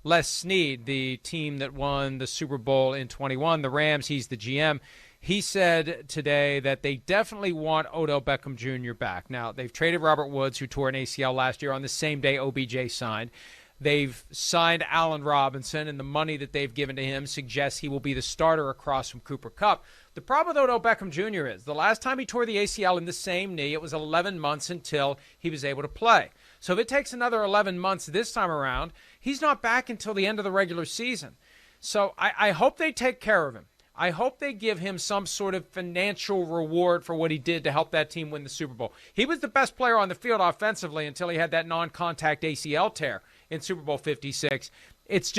Les Snead, the team that won the Super Bowl in 21, the Rams, he's the GM. He said today that they definitely want Odell Beckham Jr. back. Now, they've traded Robert Woods, who tore an ACL last year, on the same day OBJ signed. They've signed Allen Robinson, and the money that they've given to him suggests he will be the starter across from Cooper Kupp. The problem with Odell Beckham Jr. is the last time he tore the ACL in the same knee, it was 11 months until he was able to play. So if it takes another 11 months this time around, he's not back until the end of the regular season. So I hope they take care of him. I hope they give him some sort of financial reward for what he did to help that team win the Super Bowl. He was the best player on the field offensively until he had that non-contact ACL tear in Super Bowl 56. It's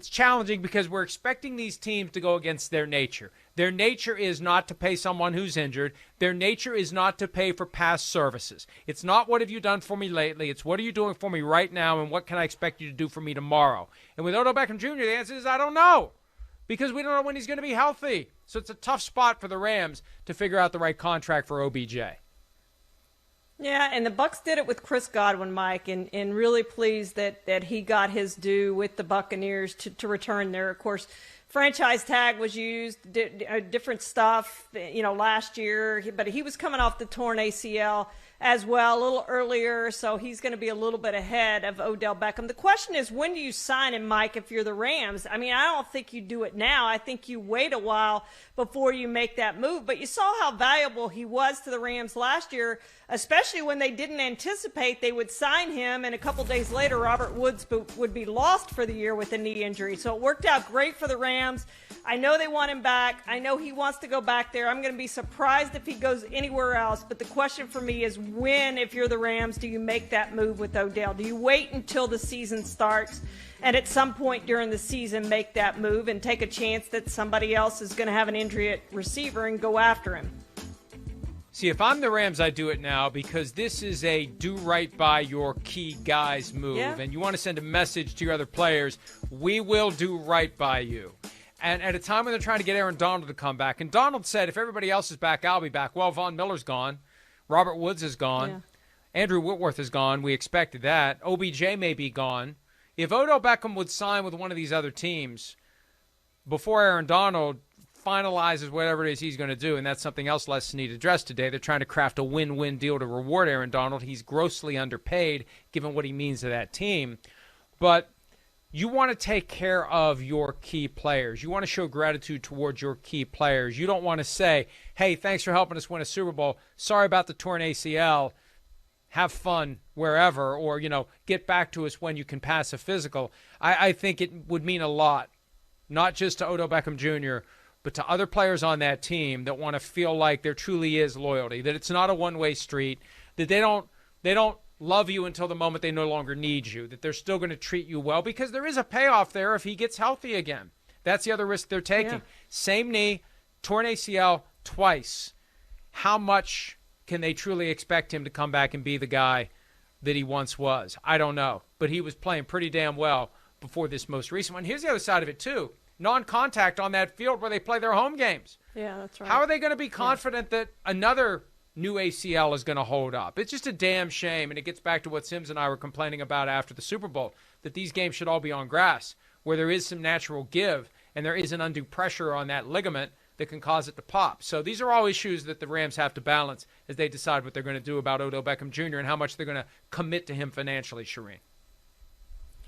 challenging because we're expecting these teams to go against their nature. Their nature is not to pay someone who's injured. Their nature is not to pay for past services. It's not what have you done for me lately. It's what are you doing for me right now, and what can I expect you to do for me tomorrow? And with Odell Beckham Jr., the answer is I don't know, because we don't know when he's going to be healthy. So it's a tough spot for the Rams to figure out the right contract for OBJ. Yeah, and the Bucs did it with Chris Godwin, Mike, and really pleased that he got his due with the Buccaneers to return there. Of course, franchise tag was used, different stuff, last year, but he was coming off the torn ACL as well a little earlier, so he's going to be a little bit ahead of Odell Beckham. The question is, when do you sign him, Mike, if you're the Rams? I mean, I don't think you do it now. I think you wait a while before you make that move. But you saw how valuable he was to the Rams last year, especially when they didn't anticipate they would sign him, and a couple days later, Robert Woods would be lost for the year with a knee injury. So it worked out great for the Rams. I know they want him back. I know he wants to go back there. I'm going to be surprised if he goes anywhere else. But the question for me is, when, if you're the Rams, do you make that move with Odell? Do you wait until the season starts and at some point during the season make that move and take a chance that somebody else is going to have an injury at receiver and go after him? See, if I'm the Rams, I do it now, because this is a do right by your key guys move. Yeah. And you want to send a message to your other players, we will do right by you. And at a time when they're trying to get Aaron Donald to come back, and Donald said, if everybody else is back, I'll be back. Well, Von Miller's gone. Robert Woods is gone. Yeah. Andrew Whitworth is gone. We expected that. OBJ may be gone. If Odell Beckham would sign with one of these other teams before Aaron Donald finalizes whatever it is he's going to do, and that's something else Les Snead addressed today, they're trying to craft a win-win deal to reward Aaron Donald. He's grossly underpaid given what he means to that team. But you want to take care of your key players. You want to show gratitude towards your key players. You don't want to say, hey, thanks for helping us win a Super Bowl. Sorry about the torn ACL. Have fun wherever, or, get back to us when you can pass a physical. I think it would mean a lot, not just to Odell Beckham Jr., but to other players on that team that want to feel like there truly is loyalty, that it's not a one-way street, that they don't love you until the moment they no longer need you, that they're still going to treat you well, because there is a payoff there if he gets healthy again. That's the other risk they're taking. Yeah. Same knee, torn ACL twice. How much can they truly expect him to come back and be the guy that he once was? I don't know. But he was playing pretty damn well before this most recent one. Here's the other side of it, too. Non-contact on that field where they play their home games. Yeah, that's right. How are they going to be confident that another new ACL is going to hold up? It's just a damn shame, and it gets back to what Sims and I were complaining about after the Super Bowl, that these games should all be on grass, where there is some natural give, and there isn't undue pressure on that ligament that can cause it to pop. So these are all issues that the Rams have to balance as they decide what they're going to do about Odell Beckham Jr. and how much they're going to commit to him financially, Shireen.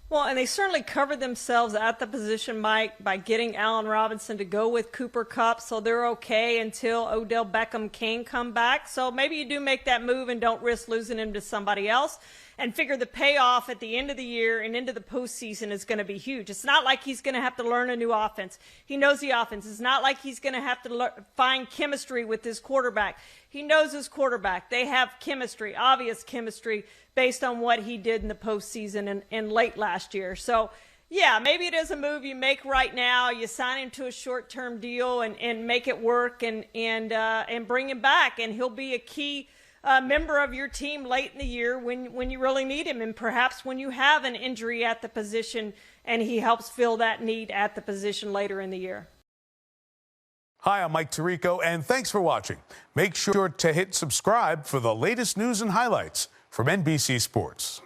Well, and they certainly covered themselves at the position, Mike, by getting Allen Robinson to go with Cooper Kupp, so they're okay until Odell Beckham can come back. So maybe you do make that move and don't risk losing him to somebody else, and figure the payoff at the end of the year and into the postseason is going to be huge. It's not like he's going to have to learn a new offense. He knows the offense. It's not like he's going to have to find chemistry with his quarterback. He knows his quarterback. They have chemistry, obvious chemistry, based on what he did in the postseason and late last year. So, yeah, maybe it is a move you make right now. You sign him to a short-term deal and make it work and bring him back, and he'll be a key member of your team late in the year when you really need him, and perhaps when you have an injury at the position and he helps fill that need at the position later in the year. Hi, I'm Mike Tirico, and thanks for watching. Make sure to hit subscribe for the latest news and highlights from NBC Sports.